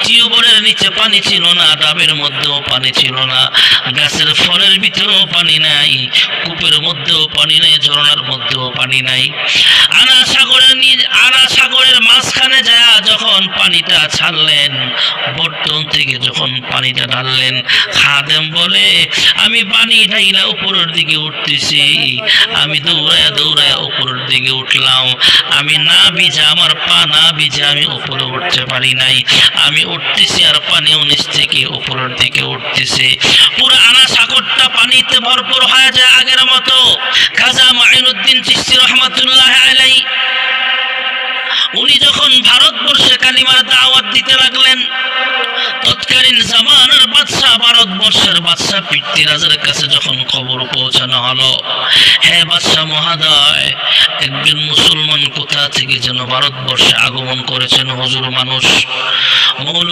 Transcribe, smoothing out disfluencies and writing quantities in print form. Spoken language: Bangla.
টিউবওয়েলের নিচে পানি ছিল না, ডাবের মধ্যেও পানি ছিল না, গাছের ফলের ভিতরেও পানি নাই, কূপের মধ্যেও পানি নাই, ঝরনার মধ্যেও পানি নাই। আনা সাগরের মাঝখানে যায় যখন পানিটা ছাড়লেন, বর্তন থেকে যখন পানিটা ঢাললেন, খাদেম বলে আমি পানি ঢাইলা উপরের দিকে উঠতেছি, আমি দৌড়ায়া দৌড়ায়া উপরের দিকে উঠলাম, আমি না ভিজা, আমার পা না ভিজা আমি উপরে উঠতে পারি নাই, আমি উঠতেছি আর পানিও নিচ থেকে উপরের দিকে উঠতেছে। পুরো আনা সাগরটা পানিতে ভরপুর হয়ে যায় আগের মতো। খাজা মাইনুদ্দিন চিশতি রহমাতুল্লাহ আলাইহি উনি যখন ভারতবর্ষে কালিমার দাওয়াত দিতে লাগলেন, তৎকালীন জামানার বাদশাহ, ভারতবর্ষের বাদশাহ পৃথ্বীরাজের কাছে যখন খবর পৌঁছানো হলো, হে বাদশাহ মহোদয়, একজন মুসলমান কোথা থেকে যেন ভারতবর্ষে আগমন করেছেন, হুজুর মানুষ, মৌলভী